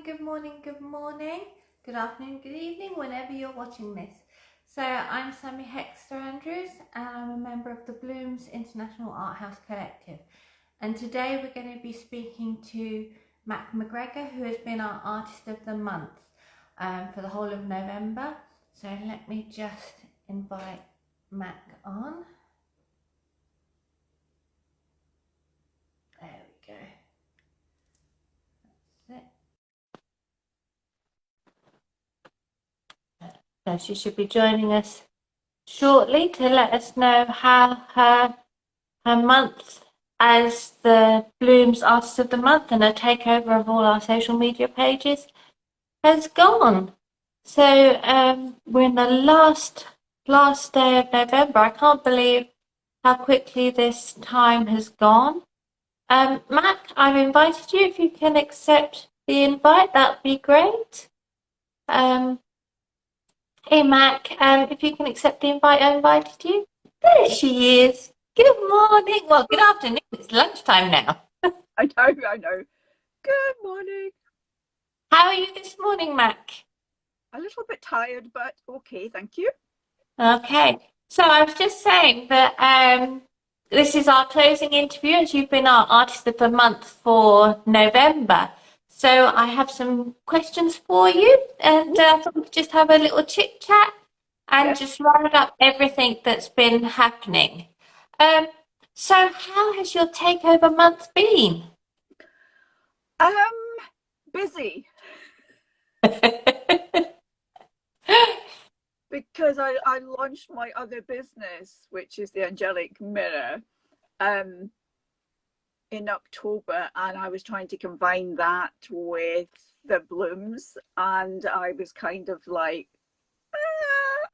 Good morning, good afternoon, good evening, whenever you're watching this. So I'm Sammy Hexter Andrews and I'm a member of the Bloomz International Art House Collective. And today we're going to be speaking to Mac McGregor, who has been our Artist of the Month for the whole of November. So let me just invite Mac on. There we go. So she should be joining us shortly to let us know how her month as the Bloomz Artist of the Month and a takeover of all our social media pages has gone. So we're in the last day of November. I can't believe how quickly this time has gone. Mac, I've invited you. If you can accept the invite, that'd be great. Hey Mac, if you can accept the invite, I invited you. There she is. Good morning. Well, good afternoon. It's lunchtime now. I know. Good morning. How are you this morning, Mac? A little bit tired, but okay, thank you. Okay. So I was just saying that this is our closing interview as you've been our Artist of the Month for November. So I have some questions for you and I thought we could just have a little chit chat and Yes. just round up everything that's been happening. Um, so how has your takeover month been? Busy because I launched my other business, which is the Angelic Mirror, in October, and I was trying to combine that with the Bloomz, and I was kind of like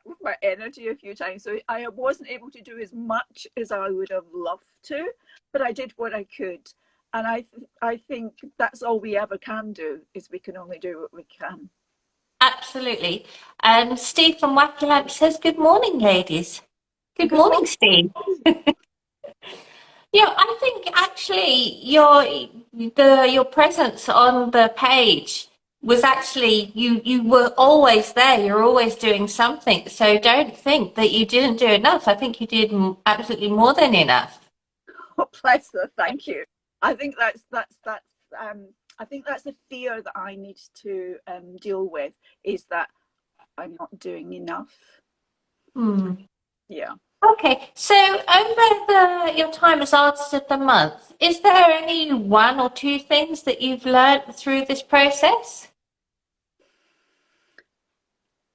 with my energy a few times, so I wasn't able to do as much as I would have loved to, but I did what I could. And I think that's all we ever can do, is we can only do what we can. Absolutely. Steve from Wacky Lamp says, good morning, ladies. Good Good morning, morning. Steve. Yeah, I think actually your presence on the page was actually you were always there. You're always doing something. So don't think that you didn't do enough. I think you did absolutely more than enough. Oh, bless her. Thank you. I think I think that's the fear that I need to deal with, is that I'm not doing enough. Hmm. Yeah. Okay, so over your time as Artist of the Month, is there any one or two things that you've learned through this process?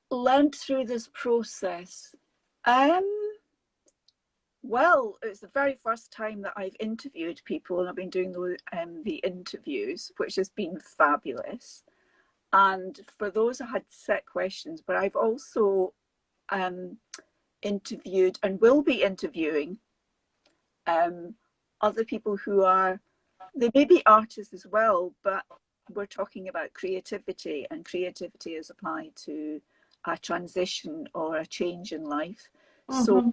Learned through this process. Um, Well, it's the very first time that I've interviewed people, and I've been doing the interviews, which has been fabulous. And for those, I had set questions, but I've also um, interviewed and will be interviewing um, other people who are, they may be artists as well, but we're talking about creativity, and creativity is applied to a transition or a change in life. So Mm-hmm.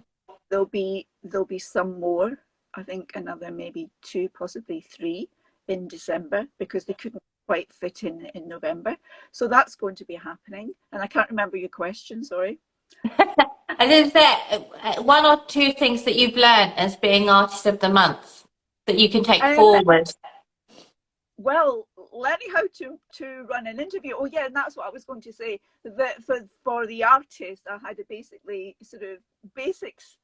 there'll be some more. I think another maybe two, possibly three in December, because they couldn't quite fit in November. So that's going to be happening. And I can't remember your question, sorry. And is there one or two things that you've learned as being Artist of the Month that you can take Um, forward? well, learning how to run an interview. Oh yeah, and that's what I was going to say. That for the artist, I had a basically sort of basics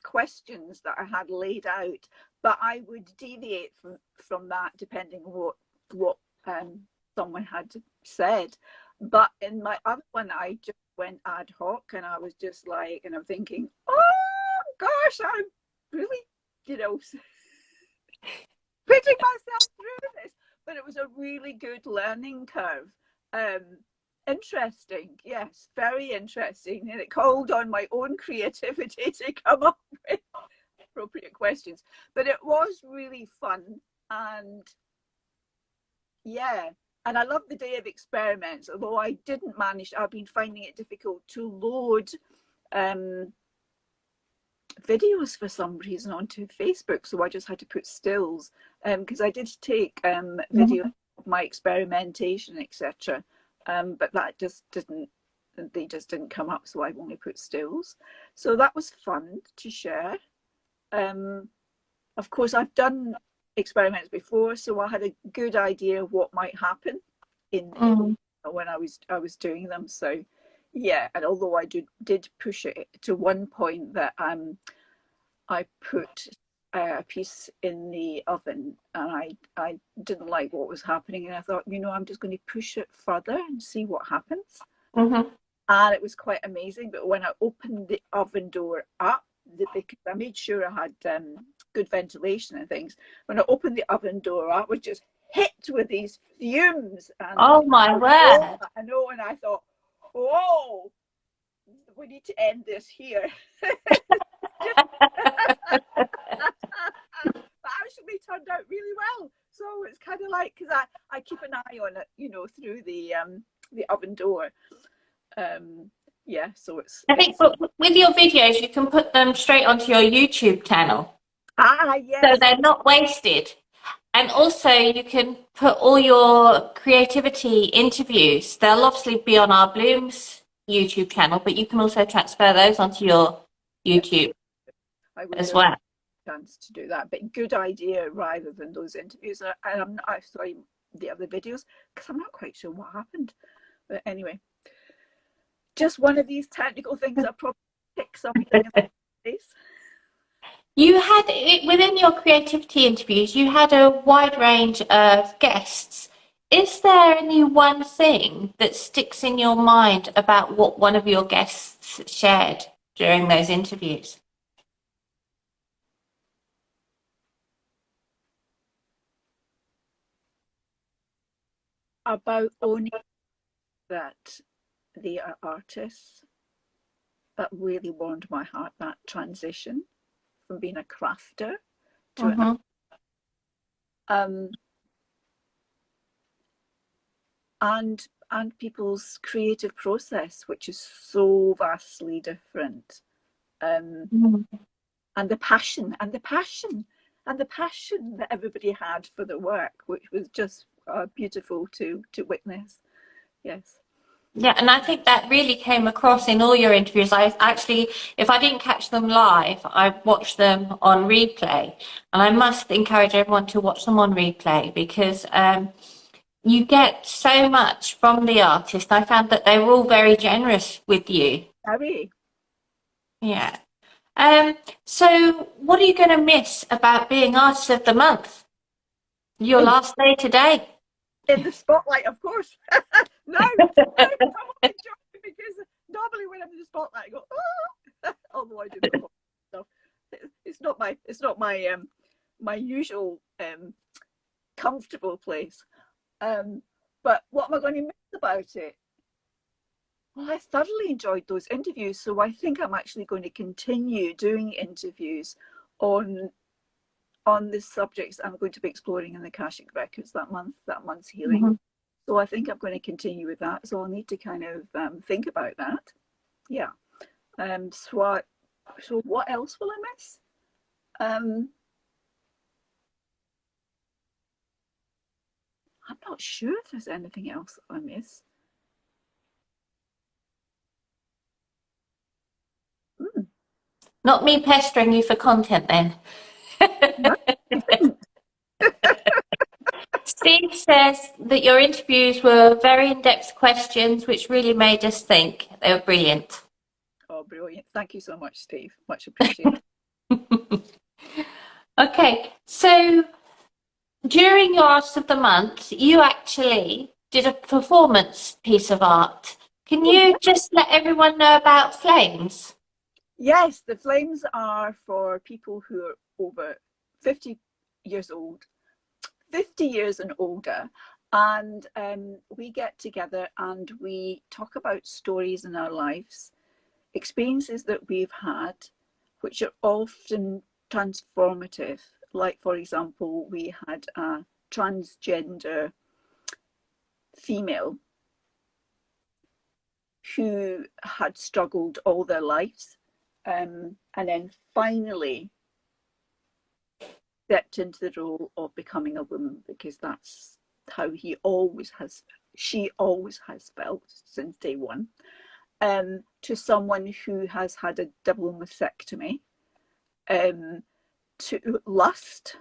questions that I had laid out, but I would deviate from that depending on what someone had said. But in my other one, I just went ad hoc, and I was just like, and I'm thinking, oh gosh, I'm really, you know, putting myself through this, but it was a really good learning curve. Um, Interesting, yes, very interesting, and it called on my own creativity to come up with appropriate questions. But it was really fun, and yeah, and I love the day of experiments. Although I didn't manage, I've been finding it difficult to load um, videos for some reason onto Facebook, so I just had to put stills because I did take video my experimentation, etc. But that just didn't, they just didn't come up, so I've only put stills. So that was fun to share. Of course, I've done experiments before, so I had a good idea of what might happen in when I was doing them. So yeah, and although I did push it to one point that I put a piece in the oven, and I didn't like what was happening, and I thought, you know, I'm just going to push it further and see what happens. And it was quite amazing. But when I opened the oven door up, because I made sure I had good ventilation and things, when I opened the oven door up, I was just hit with these fumes. And oh my word! I know, and I thought, whoa, we need to end this here. But actually turned out really well. So it's kind of like, because I keep an eye on it, you know, through the oven door. Yeah, so it's. I think with your videos, you can put them straight onto your YouTube channel. Yes. So they're not wasted. And also you can put all your creativity interviews. They'll obviously be on our Bloomz YouTube channel, but you can also transfer those onto your YouTube as well. Chance to do that, but good idea rather than those interviews. And I'm sorry, the other videos, because I'm not quite sure what happened. But anyway, just one of these technical things that probably picks up in the face. You had, within your creativity interviews, you had a wide range of guests. Is there any one thing that sticks in your mind about what one of your guests shared during those interviews? About owning that they are artists. That really warmed my heart, that transition from being a crafter to and people's creative process, which is so vastly different, and the passion that everybody had for the work, which was just beautiful to witness. Yes. Yeah, and I think that really came across in all your interviews. I actually, if I didn't catch them live, I watched them on replay. And I must encourage everyone to watch them on replay because you get so much from the artist. I found that they were all very generous with you. Very. Yeah. So what are you going to miss about being Artist of the Month? Your last day today. In the spotlight, of course. No, because normally when I'm in the spotlight, I go, oh! Although I do the stuff. It's not my usual comfortable place. But what am I going to miss about it? Well, I thoroughly enjoyed those interviews, so I think I'm actually going to continue doing interviews on the subjects I'm going to be exploring in the Akashic Records that month's healing. So I think I'm going to continue with that. So I'll need to kind of think about that. Yeah. So what else will I miss? I'm not sure if there's anything else that I miss. Not me pestering you for content then. Steve says that your interviews were very in-depth questions, which really made us think. They were brilliant. Oh, brilliant. Thank you so much, Steve. Much appreciated. Okay, so during your Artist of the Month, you actually did a performance piece of art. Can you just let everyone know about Flames? Yes, the Flames are for people who are over 50 years old, 50 years and older, and we get together and we talk about stories in our lives, experiences that we've had, which are often transformative. Like, for example, we had a transgender female who had struggled all their lives, and then finally stepped into the role of becoming a woman, because that's how she always has felt since day one, to someone who has had a double mastectomy, to lust.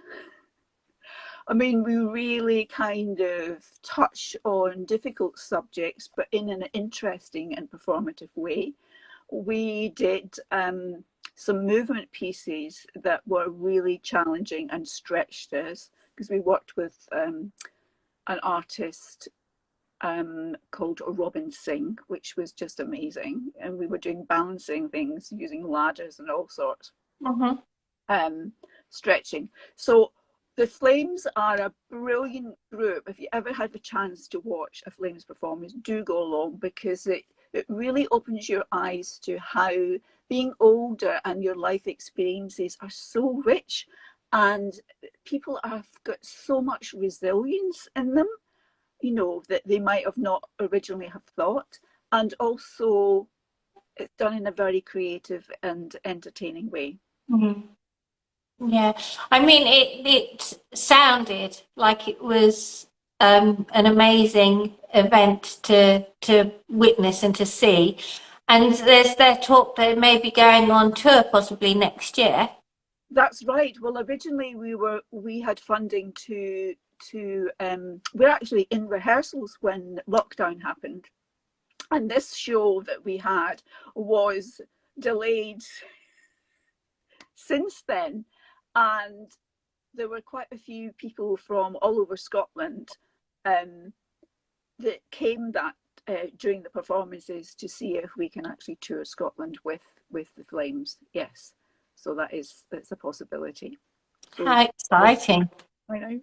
I mean, we really kind of touch on difficult subjects, but in an interesting and performative way. We did some movement pieces that were really challenging and stretched us, because we worked with an artist called Robin Singh, which was just amazing. And we were doing balancing things using ladders and all sorts. Stretching. So the Flames are a brilliant group. If you ever had the chance to watch a Flames performance, do go along, because it really opens your eyes to how being older and your life experiences are so rich, and people have got so much resilience in them, you know, that they might have not originally have thought. And also it's done in a very creative and entertaining way. Yeah, I mean, it sounded like it was an amazing event to witness and to see. And there's their talk that it may be going on tour possibly next year. That's right. Well, originally we had funding to we're actually in rehearsals when lockdown happened, and this show that we had was delayed since then. And there were quite a few people from all over Scotland that came during the performances to see if we can actually tour Scotland with the Flames. Yes, so that's a possibility. So, how exciting! I know.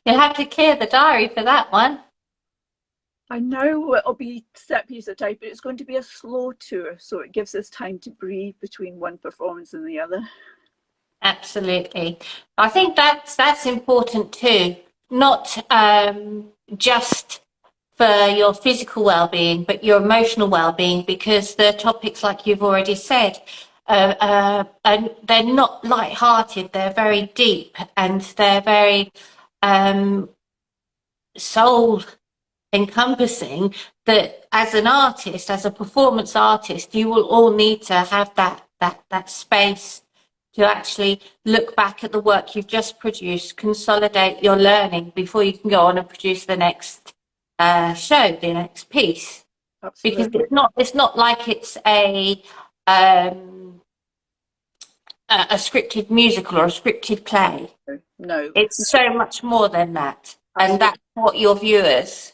You'll have to clear the diary for that one. I know it'll be set piece at a time, but it's going to be a slow tour, so it gives us time to breathe between one performance and the other. Absolutely. I think that's important too, not just for your physical well-being, but your emotional well-being, because the topics, like you've already said, they're not light-hearted, they're very deep, and they're very soul encompassing, that as an artist, as a performance artist, you will all need to have that space to actually look back at the work you've just produced, consolidate your learning before you can go on and produce the next show, the next piece. Absolutely. Because it's not like it's a scripted musical or a scripted play. No. It's so much more than that. Absolutely. And that's what your viewers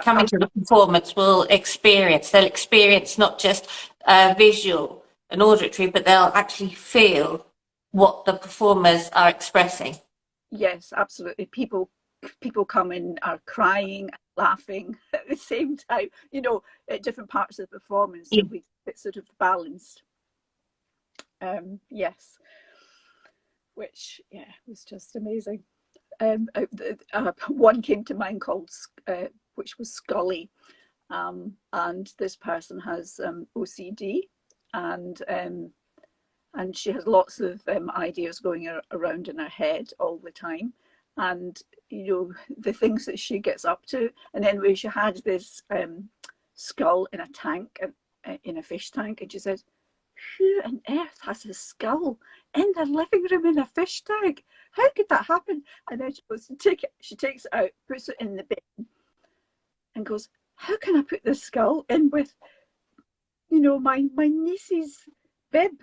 coming to the performance will experience. They'll experience not just visual and auditory, but they'll actually feel what the performers are expressing. Yes, absolutely. People come in are crying, laughing at the same time, you know, at different parts of the performance. So it's sort of balanced. Yes, which was just amazing. One came to mind called which was Scully, and this person has OCD, and she has lots of ideas going around in her head all the time, and you know the things that she gets up to. And then when she had this skull in a tank, in a fish tank, and she says, "Who on earth has a skull in their living room in a fish tank? How could that happen?" And then she goes to take it. She takes it out, puts it in the bin, and goes, "How can I put this skull in with, you know, my niece's bib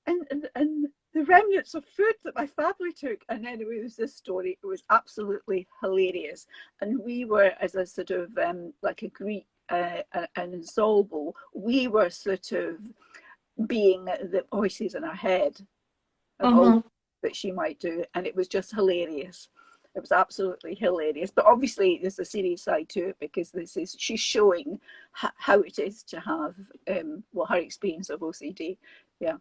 and the remnants of food that my family took?" And anyway, it was this story. It was absolutely hilarious, and we were, as a sort of like a Greek, an ensemble, we were sort of being the voices in her head of all that she might do, and it was just hilarious. It was absolutely hilarious. But obviously there's a serious side to it, because she's showing how it is to have her experience of OCD. Yeah.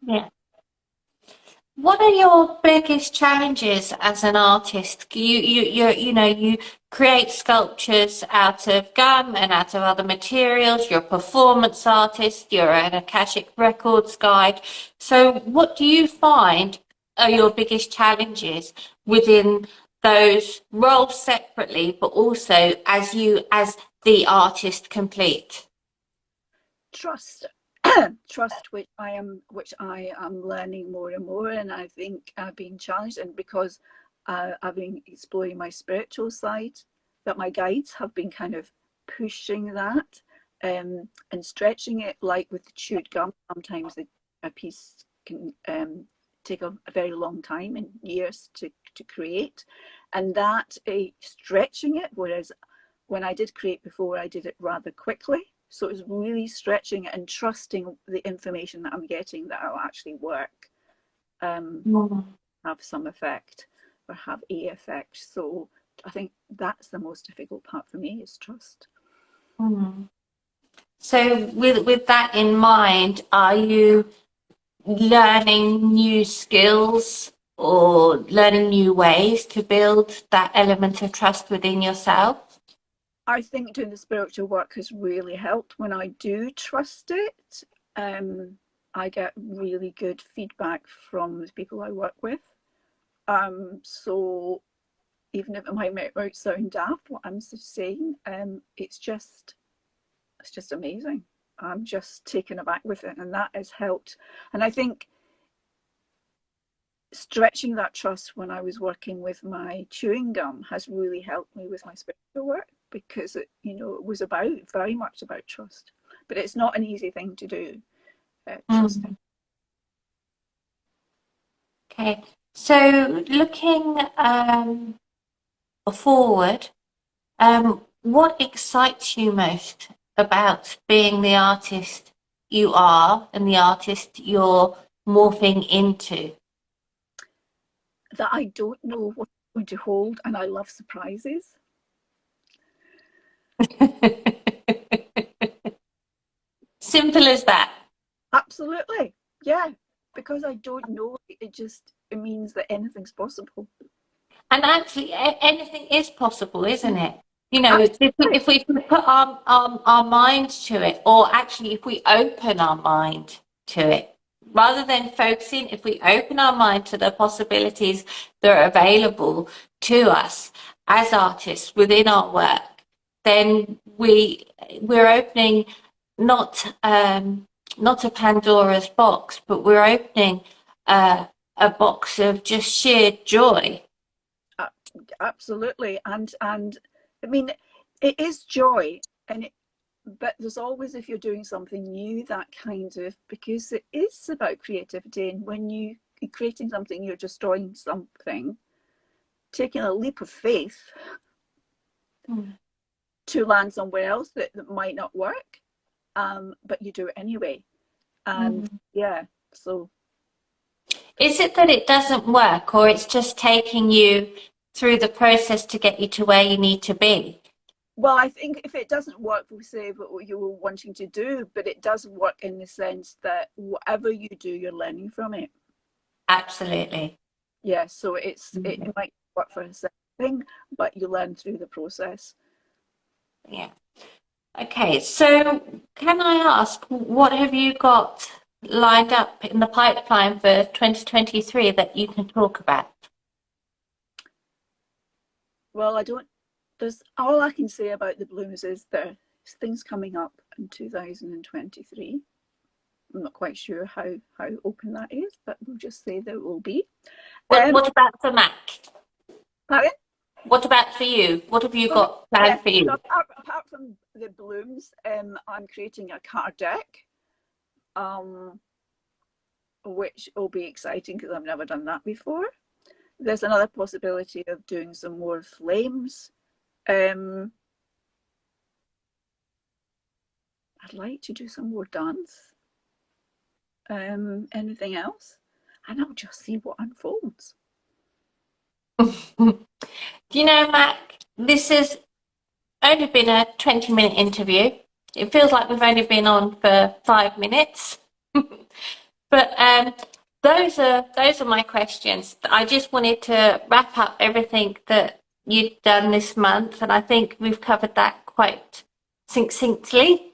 What are your biggest challenges as an artist? You create sculptures out of gum and out of other materials. You're a performance artist. You're an Akashic Records guide. So what do you find are your biggest challenges within those roles separately, but also as the artist complete? Trust. Trust, which I am learning more and more, and I think I've been challenged, and because I've been exploring my spiritual side, that my guides have been kind of pushing that, and stretching it. Like with the chewed gum, sometimes a piece can take a very long time and years to create, and that stretching it, whereas when I did create before, I did it rather quickly. So it's really stretching it and trusting the information that I'm getting, that it'll actually work, have some effect, or have a effect. So I think that's the most difficult part for me, is trust. So with that in mind, are you learning new skills or learning new ways to build that element of trust within yourself? I think doing the spiritual work has really helped. When I do trust it, I get really good feedback from the people I work with. So even if it might sound daft what I'm saying, it's just amazing. I'm just taken aback with it, and that has helped. And I think stretching that trust when I was working with my chewing gum has really helped me with my spiritual work, because it was very much about trust. But it's not an easy thing to do, trusting. Okay, so looking forward, what excites you most about being the artist you are and the artist you're morphing into? That I don't know what it's going to hold, and I love surprises. Simple as that. Absolutely, yeah. Because I don't know, it means that anything's possible. And actually, anything is possible, isn't it? If we put our mind to it, or actually if we open our mind to it, rather than focusing, if we open our mind to the possibilities that are available to us as artists within our work, then we're opening not a Pandora's box, but we're opening a box of just sheer joy. Absolutely, and I mean, it is joy, but there's always, if you're doing something new, that kind of, because it is about creativity, and when you're creating something, you're destroying something, taking a leap of faith to land somewhere else that might not work, but you do it anyway. And so is it that it doesn't work, or it's just taking you through the process to get you to where you need to be? Well, I think if it doesn't work, we say what you were wanting to do, but it does work in the sense that whatever you do, you're learning from it. Absolutely. Yeah, so it might work for a certain thing, but you learn through the process. Yeah. Okay, so can I ask, what have you got lined up in the pipeline for 2023 that you can talk about? Well, there's all I can say about the Bloomz is there's things coming up in 2023. I'm not quite sure how open that is, but we'll just say there will be. What about for Mac? Pardon? What about for you? What have you got planned for you? So apart from the Bloomz, I'm creating a card deck, which will be exciting because I've never done that before. There's another possibility of doing some more flames. I'd like to do some more dance. Anything else? And I'll just see what unfolds. Do you know, Mac, this has only been a 20-minute interview. It feels like we've only been on for 5 minutes. But those are my questions. I just wanted to wrap up everything that you've done this month, and I think we've covered that quite succinctly.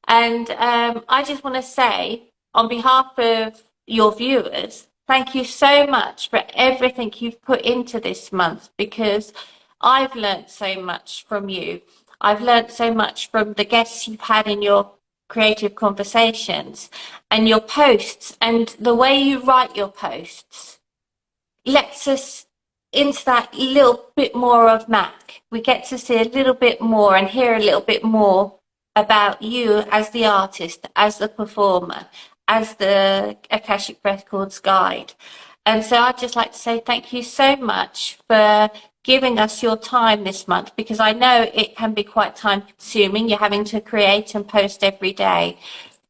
And I just want to say, on behalf of your viewers, thank you so much for everything you've put into this month, because I've learnt so much from you. I've learnt so much from the guests you've had in your creative conversations and your posts, and the way you write your posts lets us into that little bit more of Mac. We get to see a little bit more and hear a little bit more about you as the artist, as the performer, as the Akashic Records guide. And so I'd just like to say thank you so much for giving us your time this month, because I know it can be quite time consuming. You're having to create and post every day,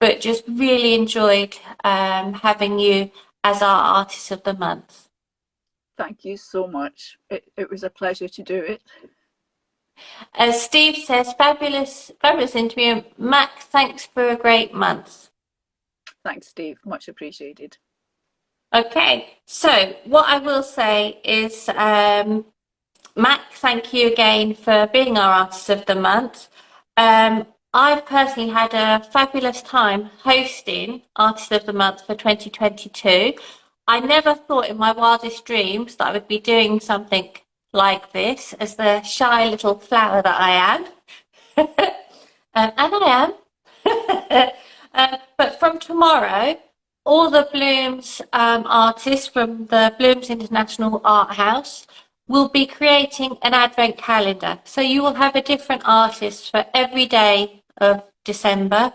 but just really enjoyed having you as our Artist of the Month. Thank you so much. It was a pleasure to do it. As Steve says, fabulous, fabulous interview. Mac, thanks for a great month. Thanks, Steve. Much appreciated. Okay, so what I will say is, Mac, thank you again for being our Artist of the Month. I've personally had a fabulous time hosting Artist of the Month for 2022. I never thought in my wildest dreams that I would be doing something like this as the shy little flower that I am. And I am. But from tomorrow, all the Bloomz artists from the Bloomz International Art House will be creating an advent calendar. So you will have a different artist for every day of December,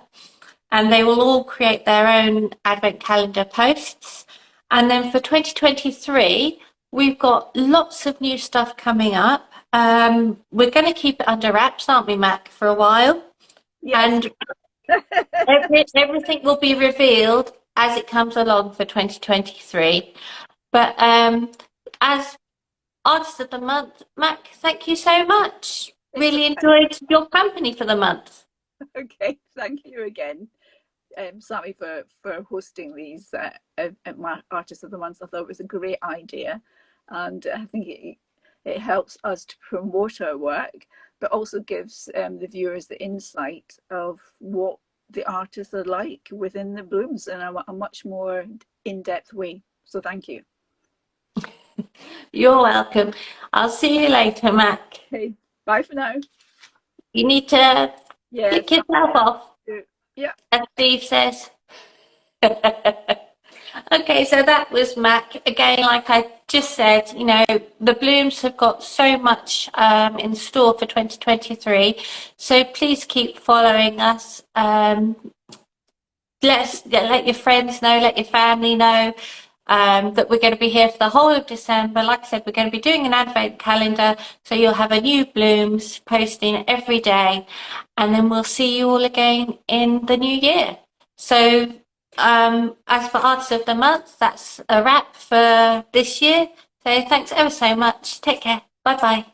and they will all create their own advent calendar posts. And then for 2023, we've got lots of new stuff coming up. We're going to keep it under wraps, aren't we, Mac, for a while? Yes. And everything will be revealed as it comes along for 2023. But as Artist of the Month, Mac, thank you so much. Really enjoyed your company for the month. Okay, thank you again, Sammy, for hosting these my Artist of the Month. I thought it was a great idea, and I think it helps us to promote our work, but also gives the viewers the insight of what the artists are like within the Bloomz in a much more in-depth way. So thank you. You're welcome. I'll see you later, Mac. Okay, bye for now. You need to Yes. kick yourself off, Yeah. as Steve says. Okay, so that was Mac. Again, like I just said, you know, the Bloomz have got so much in store for 2023. So please keep following us. Let your friends know, let your family know that we're going to be here for the whole of December. Like I said, we're going to be doing an advent calendar, so you'll have a new Bloomz posting every day, and then we'll see you all again in the new year. So as for Artist of the Month, that's a wrap for this year. So thanks ever so much. Take care. Bye bye.